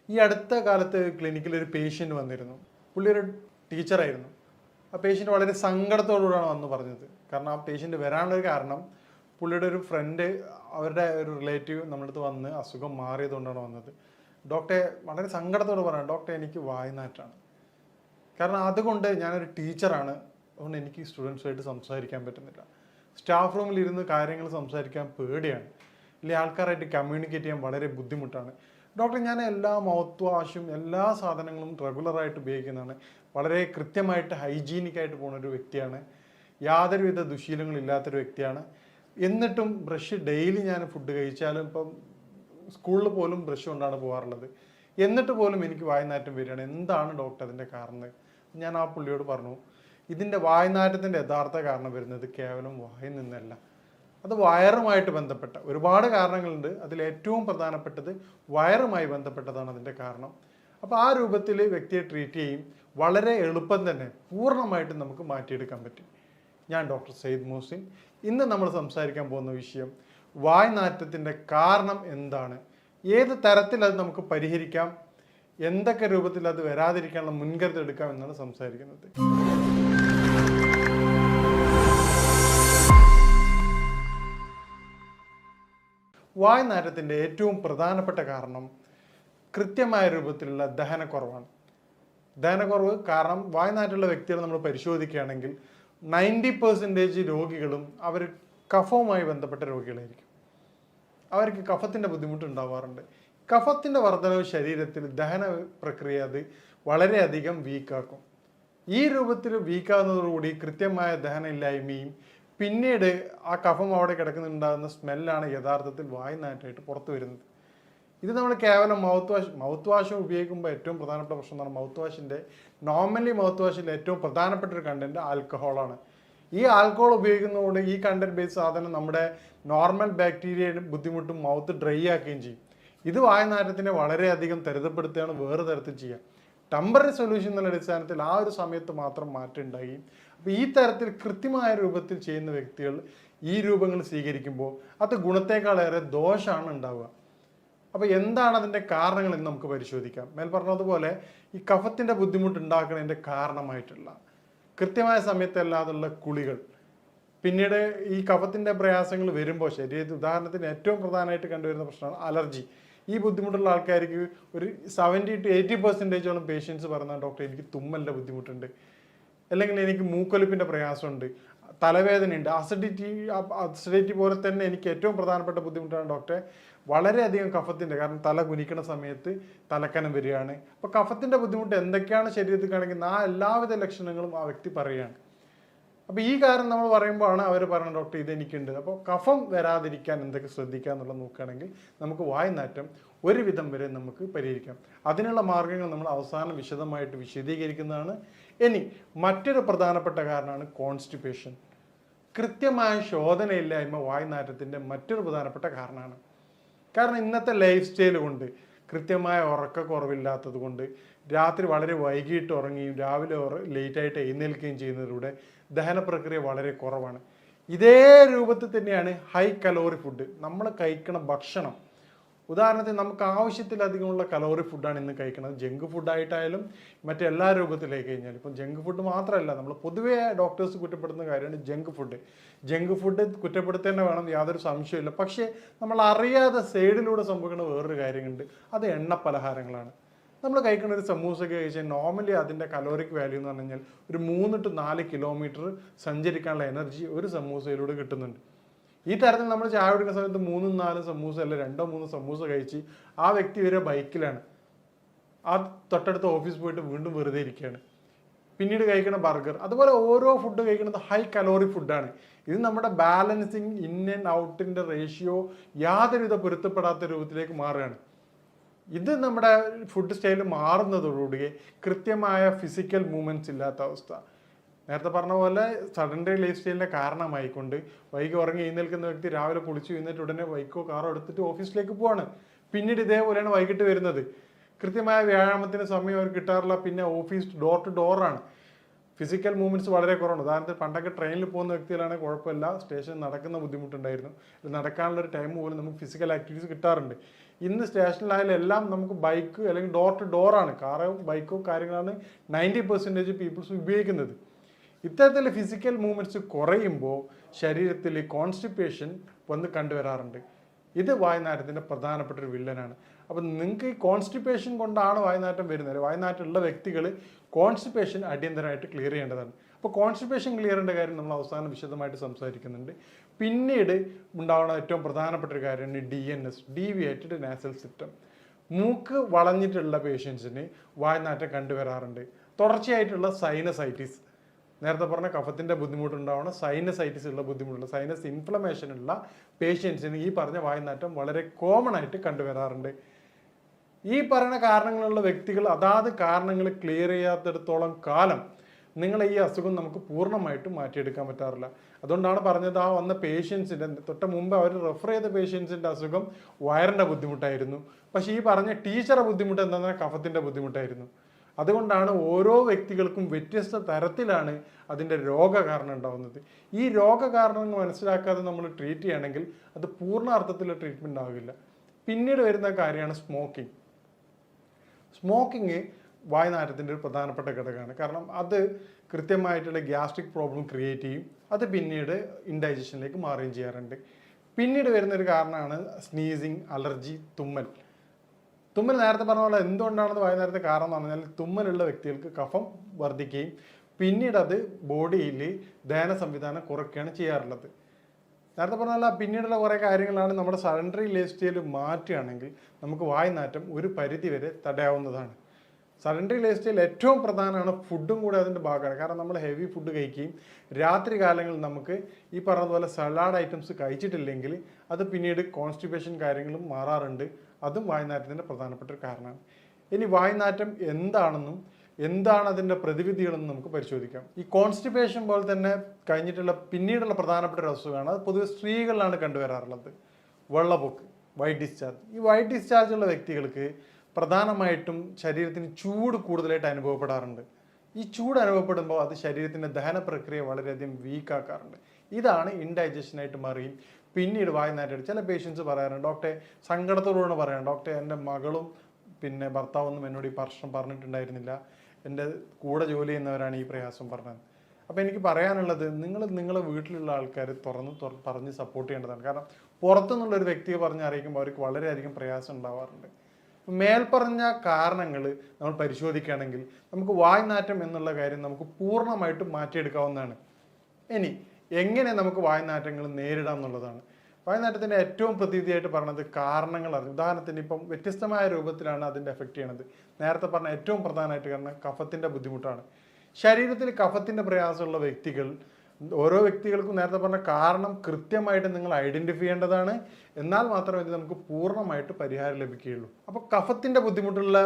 ഈ അടുത്ത കാലത്ത് ക്ലിനിക്കിൽ ഒരു പേഷ്യൻ്റ് വന്നിരുന്നു. പുള്ളി ഒരു ടീച്ചറായിരുന്നു. ആ പേഷ്യൻ്റ് വളരെ സങ്കടത്തോടുകൂടിയാണ് വന്ന് പറഞ്ഞത്. കാരണം ആ പേഷ്യൻ്റ് വരാനുള്ളൊരു കാരണം പുള്ളിയുടെ ഒരു ഫ്രണ്ട്, അവരുടെ ഒരു റിലേറ്റീവ് നമ്മുടെ അടുത്ത് വന്ന് അസുഖം മാറിയതുകൊണ്ടാണ് വന്നത്. ഡോക്ടറെ വളരെ സങ്കടത്തോട് പറയാം, ഡോക്ടറെ എനിക്ക് വായ്നാറ്റാണ്. കാരണം അതുകൊണ്ട് ഞാനൊരു ടീച്ചറാണ്, അതുകൊണ്ട് എനിക്ക് സ്റ്റുഡൻസുമായിട്ട് സംസാരിക്കാൻ പറ്റുന്നില്ല. സ്റ്റാഫ് റൂമിൽ ഇരുന്ന് കാര്യങ്ങൾ സംസാരിക്കാൻ പേടിയാണ്, ഇല്ലെങ്കിൽ ആൾക്കാരായിട്ട് കമ്മ്യൂണിക്കേറ്റ് ചെയ്യാൻ വളരെ ബുദ്ധിമുട്ടാണ്. ഡോക്ടർ, ഞാൻ എല്ലാ മൗത്ത് വാഷും എല്ലാ സാധനങ്ങളും റെഗുലറായിട്ട് ഉപയോഗിക്കുന്നതാണ്, വളരെ കൃത്യമായിട്ട് ഹൈജീനിക്കായിട്ട് പോകുന്ന ഒരു വ്യക്തിയാണ്, യാതൊരുവിധ ദുശീലങ്ങളില്ലാത്തൊരു വ്യക്തിയാണ്. എന്നിട്ടും ബ്രഷ് ഡെയിലി ഞാൻ ഫുഡ് കഴിച്ചാലും ഇപ്പം സ്കൂളിൽ പോലും ബ്രഷ് കൊണ്ടാണ് പോകാറുള്ളത്, എന്നിട്ട് പോലും എനിക്ക് വായ്നാറ്റം വരികയാണ്. എന്താണ് ഡോക്ടർ അതിൻ്റെ കാരണം? ഞാൻ ആ പുള്ളിയോട് പറഞ്ഞു, ഇതിൻ്റെ വായ്നാറ്റത്തിൻ്റെ യഥാർത്ഥ കാരണം വരുന്നത് കേവലം വായിൽ നിന്നല്ല, അത് വയറുമായിട്ട് ബന്ധപ്പെട്ട ഒരുപാട് കാരണങ്ങളുണ്ട്. അതിൽ ഏറ്റവും പ്രധാനപ്പെട്ടത് വയറുമായി ബന്ധപ്പെട്ടതാണ് അതിൻ്റെ കാരണം. അപ്പോൾ ആ രൂപത്തിൽ വ്യക്തിയെ ട്രീറ്റ് ചെയ്യും, വളരെ എളുപ്പം തന്നെ പൂർണ്ണമായിട്ടും നമുക്ക് മാറ്റിയെടുക്കാൻ പറ്റും. ഞാൻ ഡോക്ടർ സയ്യിദ് മുഹസിൻ. ഇന്ന് നമ്മൾ സംസാരിക്കാൻ പോകുന്ന വിഷയം വായ്നാറ്റത്തിൻ്റെ കാരണം എന്താണ്, ഏത് തരത്തിൽ അത് നമുക്ക് പരിഹരിക്കാം, എന്തൊക്കെ രൂപത്തിൽ അത് വരാതിരിക്കാനുള്ള മുൻകരുതൽ എടുക്കാം എന്നാണ് സംസാരിക്കുന്നത്. വായ്നാറ്റത്തിൻ്റെ ഏറ്റവും പ്രധാനപ്പെട്ട കാരണം കൃത്യമായ രൂപത്തിലുള്ള ദഹനക്കുറവാണ്. ദഹനക്കുറവ് കാരണം വായ്നാറ്റുള്ള വ്യക്തികളെ നമ്മൾ പരിശോധിക്കുകയാണെങ്കിൽ 90% രോഗികളും അവർ കഫവുമായി ബന്ധപ്പെട്ട രോഗികളായിരിക്കും. അവർക്ക് കഫത്തിൻ്റെ ബുദ്ധിമുട്ട് ഉണ്ടാവാറുണ്ട്. കഫത്തിൻ്റെ വർധനവ് ശരീരത്തിൽ ദഹന പ്രക്രിയ അത് വളരെയധികം വീക്കാക്കും. ഈ രൂപത്തിൽ വീക്കാകുന്നതോടുകൂടി കൃത്യമായ ദഹനമില്ലായ്മയും പിന്നീട് ആ കഫം അവിടെ കിടക്കുന്നുണ്ടാകുന്ന സ്മെല്ലാണ് യഥാർത്ഥത്തിൽ വായ്നാറ്റായിട്ട് പുറത്തു വരുന്നത്. ഇത് നമ്മൾ കേവലം മൗത്ത് വാഷ് ഉപയോഗിക്കുമ്പോൾ ഏറ്റവും പ്രധാനപ്പെട്ട പ്രശ്നം എന്നാണ് നോർമലി മൗത്ത് വാഷിൻ്റെ ഏറ്റവും പ്രധാനപ്പെട്ട ഒരു കണ്ടന്റ് ആൽക്കഹോളാണ്. ഈ ആൽക്കഹോൾ ഉപയോഗിക്കുന്നതുകൊണ്ട് ഈ കണ്ടന്റ് ബേസ് സാധനം നമ്മുടെ നോർമൽ ബാക്ടീരിയയുടെ ബുദ്ധിമുട്ടും മൗത്ത് ഡ്രൈ ആക്കുകയും ചെയ്യും. ഇത് വായ്നാറ്റത്തിനെ വളരെയധികം ത്വരിതപ്പെടുത്തുകയാണ് വേറെ തരത്തിൽ ചെയ്യുക. ടെമ്പററി സൊല്യൂഷൻ എന്നുള്ള അടിസ്ഥാനത്തിൽ ആ ഒരു സമയത്ത് മാത്രം മാറ്റം ഉണ്ടാകുകയും, അപ്പോൾ ഈ തരത്തിൽ കൃത്യമായ രൂപത്തിൽ ചെയ്യുന്ന വ്യക്തികൾ ഈ രൂപങ്ങൾ സ്വീകരിക്കുമ്പോൾ അത് ഗുണത്തേക്കാളേറെ ദോഷമാണ് ഉണ്ടാവുക. അപ്പോൾ എന്താണ് അതിൻ്റെ കാരണങ്ങൾ എന്ന് നമുക്ക് പരിശോധിക്കാം. മേൽ പറഞ്ഞതുപോലെ ഈ കഫത്തിൻ്റെ ബുദ്ധിമുട്ട് ഉണ്ടാക്കുന്നതിൻ്റെ കാരണമായിട്ടുള്ള കൃത്യമായ സമയത്തല്ലാതുള്ള കുളികൾ, പിന്നീട് ഈ കഫത്തിൻ്റെ പ്രയാസങ്ങൾ വരുമ്പോൾ ശരീരത്തിൽ ഉദാഹരണത്തിന് ഏറ്റവും പ്രധാനമായിട്ട് കണ്ടുവരുന്ന പ്രശ്നമാണ് അലർജി. ഈ ബുദ്ധിമുട്ടുള്ള ആൾക്കാർക്ക് ഒരു 70 to 80% പേഷ്യൻസ് പറയുന്ന, ഡോക്ടർ എനിക്ക് തുമ്മലിൻ്റെ ബുദ്ധിമുട്ടുണ്ട്, അല്ലെങ്കിൽ എനിക്ക് മൂക്കൊലിപ്പിൻ്റെ പ്രയാസമുണ്ട്, തലവേദനയുണ്ട്, അസിഡിറ്റി പോലെ തന്നെ എനിക്ക് ഏറ്റവും പ്രധാനപ്പെട്ട ബുദ്ധിമുട്ടാണ് ഡോക്ടറെ വളരെയധികം കഫത്തിൻ്റെ, കാരണം തല കുനിക്കുന്ന സമയത്ത് തലക്കനം വരികയാണ്. അപ്പോൾ കഫത്തിൻ്റെ ബുദ്ധിമുട്ട് എന്തൊക്കെയാണ് ശരീരത്തിൽ കാണിക്കുന്നത് ആ എല്ലാവിധ ലക്ഷണങ്ങളും ആ വ്യക്തി പറയുകയാണ്. അപ്പോൾ ഈ കാര്യം നമ്മൾ പറയുമ്പോഴാണ് അവർ പറയുന്നത്, ഡോക്ടർ ഇതെനിക്കുണ്ട്. അപ്പോൾ കഫം വരാതിരിക്കാൻ എന്തൊക്കെ ശ്രദ്ധിക്കുക എന്നുള്ളത് നോക്കുകയാണെങ്കിൽ നമുക്ക് വായ്നാറ്റം ഒരുവിധം വരെ നമുക്ക് പരിഹരിക്കാം. അതിനുള്ള മാർഗ്ഗങ്ങൾ നമ്മൾ അവസാനം വിശദമായിട്ട് വിശദീകരിക്കുന്നതാണ്. ഇനി മറ്റൊരു പ്രധാനപ്പെട്ട കാരണമാണ് കോൺസ്റ്റിപ്പേഷൻ. കൃത്യമായ ശോധനയില്ലായ്മ വായ്നാറ്റത്തിൻ്റെ മറ്റൊരു പ്രധാനപ്പെട്ട കാരണമാണ്. കാരണം ഇന്നത്തെ ലൈഫ് സ്റ്റൈൽ കൊണ്ട്, കൃത്യമായ ഉറക്കക്കുറവില്ലാത്തത് കൊണ്ട്, രാത്രി വളരെ വൈകിട്ട് ഉറങ്ങുകയും രാവിലെ ലേറ്റായിട്ട് എഴുന്നേൽക്കുകയും ചെയ്യുന്നതിലൂടെ ദഹന പ്രക്രിയ വളരെ കുറവാണ്. ഇതേ രൂപത്തിൽ തന്നെയാണ് ഹൈ കലോറി ഫുഡ്. നമ്മൾ കഴിക്കുന്ന ഭക്ഷണം, ഉദാഹരണത്തിന് നമുക്ക് ആവശ്യത്തിലധികമുള്ള കലോറി ഫുഡാണ് ഇന്ന് കഴിക്കുന്നത്. ജങ്ക് ഫുഡായിട്ടായാലും മറ്റെല്ലാ രൂപത്തിലേക്ക് കഴിഞ്ഞാൽ, ഇപ്പം ജങ്ക് ഫുഡ് മാത്രമല്ല, നമ്മൾ പൊതുവേ ഡോക്ടേഴ്സ് കുറ്റപ്പെടുന്ന കാര്യമാണ് ജങ്ക് ഫുഡ്. ജങ്ക് ഫുഡ് കുറ്റപ്പെടുത്തേണ്ട വേണം, യാതൊരു സംശയമില്ല. പക്ഷേ നമ്മൾ അറിയാതെ സൈഡിലൂടെ സംഭവിക്കുന്ന വേറൊരു കാര്യമുണ്ട്, അത് എണ്ണ പലഹാരങ്ങളാണ്. നമ്മൾ കഴിക്കുന്ന ഒരു സമൂസയൊക്കെ കഴിച്ചാൽ നോർമലി അതിൻ്റെ കലോറിക് വാല്യൂ എന്ന് പറഞ്ഞു കഴിഞ്ഞാൽ ഒരു 3 to 4 കിലോമീറ്റർ സഞ്ചരിക്കാനുള്ള എനർജി ഒരു സമൂസയിലൂടെ കിട്ടുന്നുണ്ട്. ഈ തരത്തിൽ നമ്മൾ ചായ കുടിക്കുന്ന സമയത്ത് 3-4 സമൂസ അല്ല 2-3 സമൂസ കഴിച്ച് ആ വ്യക്തി വരെ ബൈക്കിലാണ്, ആ തൊട്ടടുത്ത ഓഫീസ് പോയിട്ട് വീണ്ടും വെറുതെ ഇരിക്കുകയാണ്. പിന്നീട് കഴിക്കുന്ന ബർഗർ, അതുപോലെ ഓരോ ഫുഡ് കഴിക്കുന്നത് ഹൈ കലോറി ഫുഡാണ്. ഇത് നമ്മുടെ ബാലൻസിങ് ഇൻ ആൻഡ് ഔട്ടിൻ്റെ റേഷ്യോ യാതൊരുവിധ പൊരുത്തപ്പെടാത്ത രൂപത്തിലേക്ക് മാറുകയാണ്. ഇത് നമ്മുടെ ഫുഡ് സ്റ്റൈൽ മാറുന്നതോടുകൂടി കൃത്യമായ ഫിസിക്കൽ മൂവ്മെൻറ്റ്സ് ഇല്ലാത്ത അവസ്ഥ, നേരത്തെ പറഞ്ഞ പോലെ സഡൻഡറി ലൈഫ് സ്റ്റൈലിൻ്റെ കാരണമായിക്കൊണ്ട് വൈകി ഉറങ്ങി എഴുന്നേൽക്കുന്ന വ്യക്തി രാവിലെ കുളിച്ച് എഴുന്നേറ്റ് ഉടനെ ബൈക്കോ കാറോ എടുത്തിട്ട് ഓഫീസിലേക്ക് പോവാണ്. പിന്നീട് ഇതേപോലെയാണ് വൈകിട്ട് വരുന്നത്. കൃത്യമായ വ്യായാമത്തിന് സമയം അവർ കിട്ടാറില്ല. പിന്നെ ഓഫീസ് ഡോർ ടു ഡോറാണ്. ഫിസിക്കൽ മൂവ്മെൻറ്റ്സ് വളരെ കുറവാണ്. ഉദാഹരണത്തിന് പണ്ടൊക്കെ ട്രെയിനിൽ പോകുന്ന വ്യക്തികളാണെങ്കിൽ കുഴപ്പമില്ല, സ്റ്റേഷൻ നടക്കുന്ന ബുദ്ധിമുട്ടുണ്ടായിരുന്നു. നടക്കാനുള്ളൊരു ടൈം പോലും നമുക്ക് ഫിസിക്കൽ ആക്ടിവിറ്റീസ് കിട്ടാറുണ്ട്. ഇന്ന് സ്റ്റേഷനിലായാലും എല്ലാം നമുക്ക് ബൈക്ക് അല്ലെങ്കിൽ ഡോർ ടു ഡോറാണ്, കാറോ ബൈക്കോ കാര്യങ്ങളാണ് 90% പീപ്പിൾസ് ഉപയോഗിക്കുന്നത്. ഇത്തരത്തിലുള്ള ഫിസിക്കൽ മൂവ്മെൻറ്റ്സ് കുറയുമ്പോൾ ശരീരത്തിൽ കോൺസ്റ്റിപ്പേഷൻ വന്ന് കണ്ടുവരാറുണ്ട്. ഇത് വായുനാറ്റത്തിൻ്റെ പ്രധാനപ്പെട്ട ഒരു വില്ലനാണ്. അപ്പം നിങ്ങൾക്ക് ഈ കോൺസ്റ്റിപ്പേഷൻ കൊണ്ടാണ് വായുനാറ്റം വരുന്നത്. വായുനാറ്റമുള്ള വ്യക്തികൾ കോൺസ്റ്റിപ്പേഷൻ അടിയന്തരമായിട്ട് ക്ലിയർ ചെയ്യേണ്ടതാണ്. അപ്പോൾ കോൺസ്റ്റിപ്പേഷൻ ക്ലിയർ ചെയ്യേണ്ട കാര്യം നമ്മൾ അവസാനം വിശദമായിട്ട് സംസാരിക്കുന്നുണ്ട്. പിന്നീട് ഉണ്ടാവുന്ന ഏറ്റവും പ്രധാനപ്പെട്ട ഒരു കാര്യമാണ് DNS, ഡീവിയേറ്റഡ് നാസൽ സിസ്റ്റം. മൂക്ക് വളഞ്ഞിട്ടുള്ള പേഷ്യൻസിന് വായുനാറ്റം കണ്ടുവരാറുണ്ട്. തുടർച്ചയായിട്ടുള്ള സൈനസൈറ്റിസ്, നേരത്തെ പറഞ്ഞ കഫത്തിൻ്റെ ബുദ്ധിമുട്ടുണ്ടാവുന്ന സൈനസൈറ്റിസ് ഉള്ള ബുദ്ധിമുട്ടുള്ള സൈനസ് ഇൻഫ്ലമേഷൻ ഉള്ള പേഷ്യൻസിന് ഈ പറഞ്ഞ വായുനാറ്റം വളരെ കോമൺ ആയിട്ട് കണ്ടുവരാറുണ്ട്. ഈ പറയുന്ന കാരണങ്ങളുള്ള വ്യക്തികൾ അതാത് കാരണങ്ങൾ ക്ലിയർ ചെയ്യാത്തിടത്തോളം കാലം നിങ്ങളെ ഈ അസുഖം നമുക്ക് പൂർണ്ണമായിട്ടും മാറ്റിയെടുക്കാൻ പറ്റാറില്ല. അതുകൊണ്ടാണ് പറഞ്ഞത്, ആ വന്ന പേഷ്യൻസിൻ്റെ തൊട്ട് മുമ്പ് അവർ റെഫർ ചെയ്ത പേഷ്യൻസിൻ്റെ അസുഖം വയറിൻ്റെ ബുദ്ധിമുട്ടായിരുന്നു. പക്ഷേ ഈ പറഞ്ഞ ടീച്ചറെ ബുദ്ധിമുട്ട് എന്താണെന്ന് കഫത്തിൻ്റെ ബുദ്ധിമുട്ടായിരുന്നു. അതുകൊണ്ടാണ് ഓരോ വ്യക്തികൾക്കും വ്യത്യസ്ത തരത്തിലാണ് അതിൻ്റെ രോഗകാരണം ഉണ്ടാകുന്നത്. ഈ രോഗകാരണങ്ങൾ മനസ്സിലാക്കാതെ നമ്മൾ ട്രീറ്റ് ചെയ്യുകയാണെങ്കിൽ അത് പൂർണ്ണ അർത്ഥത്തിലുള്ള ട്രീറ്റ്മെൻറ്റ് ആകില്ല. പിന്നീട് വരുന്ന കാര്യമാണ് സ്മോക്കിംഗ്. സ്മോക്കിങ് വായുനാറ്റത്തിൻ്റെ ഒരു പ്രധാനപ്പെട്ട ഘടകമാണ്. കാരണം അത് കൃത്യമായിട്ടുള്ള ഗ്യാസ്ട്രിക് പ്രോബ്ലം ക്രിയേറ്റ് ചെയ്യും. അത് പിന്നീട് ഇൻഡൈജഷനിലേക്ക് മാറുകയും ചെയ്യാറുണ്ട്. പിന്നീട് വരുന്നൊരു കാരണമാണ് സ്നീസിങ്, അലർജി, തുമ്മൽ. തുമ്മൽ നേരത്തെ പറഞ്ഞ പോലെ എന്തുകൊണ്ടാണെന്ന് വായുനാറ്റത്തെ കാരണം എന്ന് പറഞ്ഞാൽ തുമ്മലുള്ള വ്യക്തികൾക്ക് കഫം വർദ്ധിക്കുകയും പിന്നീട് അത് ബോഡിയിൽ ദഹന സംവിധാനം കുറയ്ക്കുകയാണ് ചെയ്യാറുള്ളത്. നേരത്തെ പറഞ്ഞാൽ പിന്നീടുള്ള കുറേ കാര്യങ്ങളാണ് നമ്മുടെ സഡൻറ്ററി ലൈഫ് സ്റ്റൈൽ മാറ്റുകയാണെങ്കിൽ നമുക്ക് വായുനാറ്റം ഒരു പരിധി വരെ തടയാവുന്നതാണ്. സഡൻറ്ററി ലൈഫ് സ്റ്റൈൽ ഏറ്റവും പ്രധാനമാണ്. ഫുഡും കൂടെ അതിൻ്റെ ഭാഗമാണ്. കാരണം നമ്മൾ ഹെവി ഫുഡ് കഴിക്കുകയും രാത്രി കാലങ്ങളിൽ നമുക്ക് ഈ പറഞ്ഞതുപോലെ സലാഡ് ഐറ്റംസ് കഴിച്ചിട്ടില്ലെങ്കിൽ അത് പിന്നീട് കോൺസ്റ്റിപ്പേഷൻ കാര്യങ്ങളും മാറാറുണ്ട്. അതും വായുനാറ്റത്തിൻ്റെ പ്രധാനപ്പെട്ട ഒരു കാരണമാണ്. ഇനി വായുനാറ്റം എന്താണെന്നും എന്താണ് അതിൻ്റെ പ്രതിവിധികളെന്നും നമുക്ക് പരിശോധിക്കാം. ഈ കോൺസ്റ്റിപ്പേഷൻ പോലെ തന്നെ കഴിഞ്ഞിട്ടുള്ള പിന്നീടുള്ള പ്രധാനപ്പെട്ട ഒരു അസുഖമാണ്, അത് പൊതുവെ സ്ത്രീകളിലാണ് കണ്ടുവരാറുള്ളത്, വെള്ളപ്പൊക്ക്, വൈറ്റ് ഡിസ്ചാർജ്. ഈ വൈറ്റ് ഡിസ്ചാർജ് ഉള്ള വ്യക്തികൾക്ക് പ്രധാനമായിട്ടും ശരീരത്തിന് ചൂട് കൂടുതലായിട്ട് അനുഭവപ്പെടാറുണ്ട്. ഈ ചൂട് അനുഭവപ്പെടുമ്പോൾ അത് ശരീരത്തിൻ്റെ ദഹന പ്രക്രിയ വളരെയധികം വീക്കാക്കാറുണ്ട്. ഇതാണ് ഇൻഡൈജഷനായിട്ട് മാറുകയും പിന്നീട് വായുനാറ്റം. ചില പേഷ്യൻസ് പറയാറുണ്ട്, ഡോക്ടറെ സങ്കടത്തോടുകൂടെ പറയാം, ഡോക്ടറെ എൻ്റെ മകളും പിന്നെ ഭർത്താവൊന്നും എന്നോട് ഈ പ്രശ്നം പറഞ്ഞിട്ടുണ്ടായിരുന്നില്ല, എൻ്റെ കൂടെ ജോലി ചെയ്യുന്നവരാണ് ഈ പ്രയാസം പറഞ്ഞത്. അപ്പോൾ എനിക്ക് പറയാനുള്ളത്, നിങ്ങളെ വീട്ടിലുള്ള ആൾക്കാർ പറഞ്ഞ് സപ്പോർട്ട് ചെയ്യേണ്ടതാണ്. കാരണം പുറത്തുനിന്നുള്ളൊരു വ്യക്തിയെ പറഞ്ഞ് അറിയിക്കുമ്പോൾ അവർക്ക് വളരെയധികം പ്രയാസം ഉണ്ടാവാറുണ്ട്. മേൽപ്പറഞ്ഞ കാരണങ്ങൾ നമ്മൾ പരിശോധിക്കുകയാണെങ്കിൽ നമുക്ക് വായുനാറ്റം എന്നുള്ള കാര്യം നമുക്ക് പൂർണ്ണമായിട്ടും മാറ്റിയെടുക്കാവുന്നതാണ്. ഇനി എങ്ങനെ നമുക്ക് വായുനാറ്റങ്ങൾ നേരിടാം എന്നുള്ളതാണ്. വായുനാറ്റത്തിൻ്റെ ഏറ്റവും പ്രതിവിധിയായിട്ട് പറഞ്ഞത് കാരണങ്ങൾ അറിഞ്ഞു. ഉദാഹരണത്തിന് ഇപ്പം വ്യത്യസ്തമായ രൂപത്തിലാണ് അതിൻ്റെ എഫക്റ്റ് ചെയ്യണത്. നേരത്തെ പറഞ്ഞ ഏറ്റവും പ്രധാനമായിട്ട് കാരണം കഫത്തിൻ്റെ ബുദ്ധിമുട്ടാണ്. ശരീരത്തിൽ കഫത്തിൻ്റെ പ്രയാസമുള്ള വ്യക്തികൾ, ഓരോ വ്യക്തികൾക്കും നേരത്തെ പറഞ്ഞ കാരണം കൃത്യമായിട്ട് നിങ്ങൾ ഐഡൻറ്റിഫൈ ചെയ്യേണ്ടതാണ്. എന്നാൽ മാത്രമേ ഇത് നമുക്ക് പൂർണ്ണമായിട്ട് പരിഹാരം ലഭിക്കുകയുള്ളൂ. അപ്പോൾ കഫത്തിൻ്റെ ബുദ്ധിമുട്ടുള്ള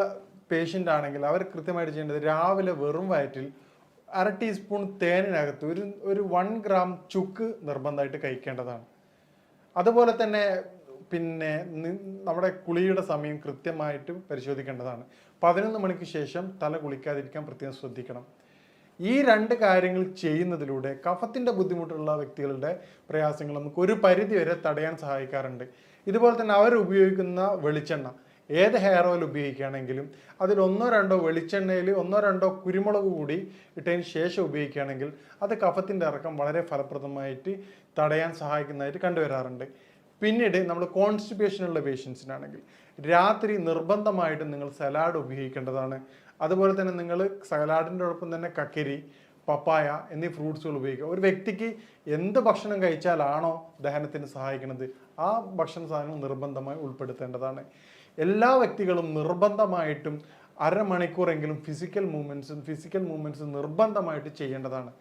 പേഷ്യൻ്റ് ആണെങ്കിൽ അവർ കൃത്യമായിട്ട് ചെയ്യേണ്ടത് രാവിലെ വെറും വയറ്റിൽ 1/2 ടീസ്പൂൺ തേനിനകത്ത് ഒരു 1 ഗ്രാം ചുക്ക് നിർബന്ധമായിട്ട് കഴിക്കേണ്ടതാണ്. അതുപോലെ തന്നെ പിന്നെ നമ്മുടെ കുളിയുടെ സമയം കൃത്യമായിട്ട് പരിശോധിക്കേണ്ടതാണ്. 11 മണിക്ക് ശേഷം തല കുളിക്കാതിരിക്കാൻ പ്രത്യേകം ശ്രദ്ധിക്കണം. ഈ 2 കാര്യങ്ങൾ ചെയ്യുന്നതിലൂടെ കഫത്തിൻ്റെ ബുദ്ധിമുട്ടുള്ള വ്യക്തികളുടെ പ്രയാസങ്ങൾ നമുക്ക് ഒരു പരിധി വരെ തടയാൻ സഹായിക്കാറുണ്ട്. ഇതുപോലെ തന്നെ അവർ ഉപയോഗിക്കുന്ന വെളിച്ചെണ്ണ, ഏത് ഹെയർ ഓയിൽ ഉപയോഗിക്കുകയാണെങ്കിലും അതിൽ 1-2 വെളിച്ചെണ്ണയിൽ 1-2 കുരുമുളക് കൂടി ഇട്ടതിന് ശേഷം ഉപയോഗിക്കുകയാണെങ്കിൽ അത് കഫത്തിൻ്റെ ഇറക്കം വളരെ ഫലപ്രദമായിട്ട് തടയാൻ സഹായിക്കുന്നതായിട്ട് കണ്ടുവരാറുണ്ട്. പിന്നീട് നമ്മൾ കോൺസ്റ്റിപ്പേഷനുള്ള പേഷ്യൻസിനാണെങ്കിൽ രാത്രി നിർബന്ധമായിട്ടും നിങ്ങൾ സലാഡ് ഉപയോഗിക്കേണ്ടതാണ്. അതുപോലെ തന്നെ നിങ്ങൾ സലാഡിൻ്റെ ഒപ്പം തന്നെ കക്കരി, പപ്പായ എന്നീ ഫ്രൂട്ട്സുകൾ ഉപയോഗിക്കുക. ഒരു വ്യക്തിക്ക് എന്ത് ഭക്ഷണം കഴിച്ചാലാണോ ദഹനത്തിന് സഹായിക്കുന്നത് ആ ഭക്ഷണ സാധനങ്ങൾ നിർബന്ധമായി ഉൾപ്പെടുത്തേണ്ടതാണ്. എല്ലാ വ്യക്തികളും നിർബന്ധമായിട്ടും 1/2 മണിക്കൂറെങ്കിലും ഫിസിക്കൽ മൂവ്മെൻറ്റ്സ് നിർബന്ധമായിട്ട് ചെയ്യേണ്ടതാണ്.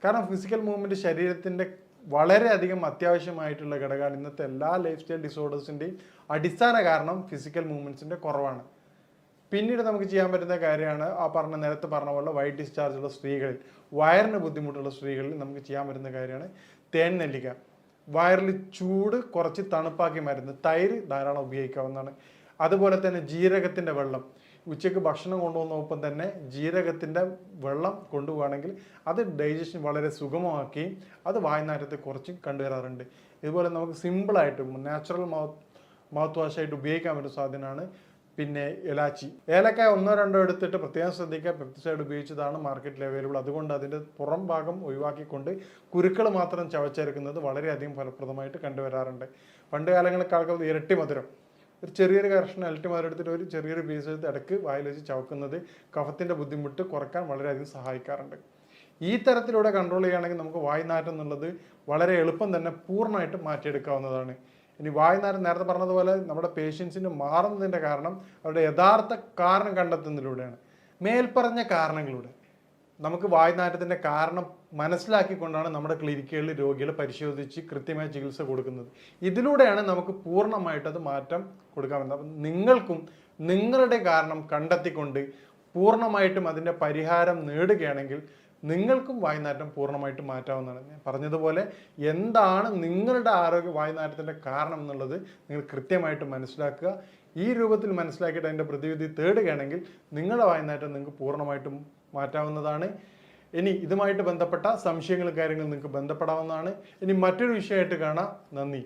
കാരണം ഫിസിക്കൽ മൂവ്മെൻറ്റ് ശരീരത്തിൻ്റെ വളരെയധികം അത്യാവശ്യമായിട്ടുള്ള ഘടകമാണ്. ഇന്നത്തെ എല്ലാ ലൈഫ് സ്റ്റൈൽ ഡിസോർഡേഴ്സിൻ്റെയും അടിസ്ഥാന കാരണം ഫിസിക്കൽ മൂവ്മെൻറ്റ്സിൻ്റെ കുറവാണ്. പിന്നീട് നമുക്ക് ചെയ്യാൻ പറ്റുന്ന കാര്യമാണ് നേരത്തെ പറഞ്ഞ പോലെ വൈറ്റ് ഡിസ്ചാർജ് ഉള്ള സ്ത്രീകളിൽ, വയറിന് ബുദ്ധിമുട്ടുള്ള സ്ത്രീകളിൽ നമുക്ക് ചെയ്യാൻ പറ്റുന്ന കാര്യമാണ് തേൻ നെല്ലിക്ക. വയറിൽ ചൂട് കുറച്ച് തണുപ്പാക്കി മരുന്ന്, തൈര് ധാരാളം ഉപയോഗിക്കാവുന്നതാണ്. അതുപോലെ തന്നെ ജീരകത്തിൻ്റെ വെള്ളം, ഉച്ചയ്ക്ക് ഭക്ഷണം കൊണ്ടുപോകുന്നൊപ്പം തന്നെ ജീരകത്തിൻ്റെ വെള്ളം കൊണ്ടുപോവുകയാണെങ്കിൽ അത് ഡൈജഷൻ വളരെ സുഗമമാക്കുകയും അത് വായുനാറ്റത്തെ കുറച്ചും കണ്ടുവരാറുണ്ട്. ഇതുപോലെ നമുക്ക് സിമ്പിളായിട്ട് നാച്ചുറൽ മൗത്ത് വാഷായിട്ട് ഉപയോഗിക്കാൻ പറ്റുന്ന സാധനമാണ്. പിന്നെ ഇലാച്ചി, ഏലക്കായ 1-2 എടുത്തിട്ട് പ്രത്യേകം ശ്രദ്ധിക്കുക, പെപ്റ്റിസൈഡ് ഉപയോഗിച്ചതാണ് മാർക്കറ്റിൽ അവൈലബിൾ. അതുകൊണ്ട് അതിൻ്റെ പുറം ഭാഗം ഒഴിവാക്കിക്കൊണ്ട് കുരുക്കൾ മാത്രം ചവച്ചരക്കുന്നത് വളരെയധികം ഫലപ്രദമായിട്ട് കണ്ടുവരാറുണ്ട്. പണ്ട് കാലങ്ങളിൽ ആൾക്കാർ ഇരട്ടി മധുരം, ഒരു ചെറിയൊരു കഷ്ണം ഇരട്ടി മധുരം എടുത്തിട്ട് ഒരു ചെറിയൊരു പീസ് എടുത്ത് ഇടയ്ക്ക് വായിൽ വെച്ച് ചവക്കുന്നത് കഫത്തിൻ്റെ ബുദ്ധിമുട്ട് കുറയ്ക്കാൻ വളരെയധികം സഹായിക്കാറുണ്ട്. ഈ തരത്തിലൂടെ കൺട്രോൾ ചെയ്യുകയാണെങ്കിൽ നമുക്ക് വായ്നാറ്റം എന്നുള്ളത് വളരെ എളുപ്പം തന്നെ പൂർണ്ണമായിട്ട് മാറ്റിയെടുക്കാവുന്നതാണ്. ഇനി വായ്നാറ്റം നേരത്തെ പറഞ്ഞതുപോലെ നമ്മുടെ പേഷ്യൻസിന് മാറുന്നതിൻ്റെ കാരണം അവരുടെ യഥാർത്ഥ കാരണം കണ്ടെത്തുന്നതിലൂടെയാണ്. മേൽപ്പറഞ്ഞ കാരണങ്ങളിലൂടെ നമുക്ക് വായ്നാറ്റത്തിൻ്റെ കാരണം മനസ്സിലാക്കിക്കൊണ്ടാണ് നമ്മുടെ ക്ലിനിക്കുകളിൽ രോഗികളെ പരിശോധിച്ച് കൃത്യമായ ചികിത്സ കൊടുക്കുന്നത്. ഇതിലൂടെയാണ് നമുക്ക് പൂർണ്ണമായിട്ട് അത് മാറ്റം കൊടുക്കാൻ പറ്റുന്നത്. അപ്പം നിങ്ങൾക്കും നിങ്ങളുടെ കാരണം കണ്ടെത്തിക്കൊണ്ട് പൂർണ്ണമായിട്ടും അതിൻ്റെ പരിഹാരം നേടുകയാണെങ്കിൽ നിങ്ങൾക്കും വായ്നാറ്റം പൂർണ്ണമായിട്ട് മാറ്റാവുന്നതാണ്. ഞാൻ പറഞ്ഞതുപോലെ എന്താണ് നിങ്ങളുടെ വായ്നാറ്റത്തിൻ്റെ കാരണം എന്നുള്ളത് നിങ്ങൾ കൃത്യമായിട്ട് മനസ്സിലാക്കുക. ഈ രൂപത്തിൽ മനസ്സിലാക്കിയിട്ട് അതിൻ്റെ പ്രതിവിധി തേടുകയാണെങ്കിൽ നിങ്ങളുടെ വായ്നാറ്റം നിങ്ങൾക്ക് പൂർണ്ണമായിട്ടും മാറ്റാവുന്നതാണ്. ഇനി ഇതുമായിട്ട് ബന്ധപ്പെട്ട സംശയങ്ങളും കാര്യങ്ങളും നിങ്ങൾക്ക് ബന്ധപ്പെടാവുന്നതാണ്. ഇനി മറ്റൊരു വിഷയമായിട്ട് കാണാം. നന്ദി.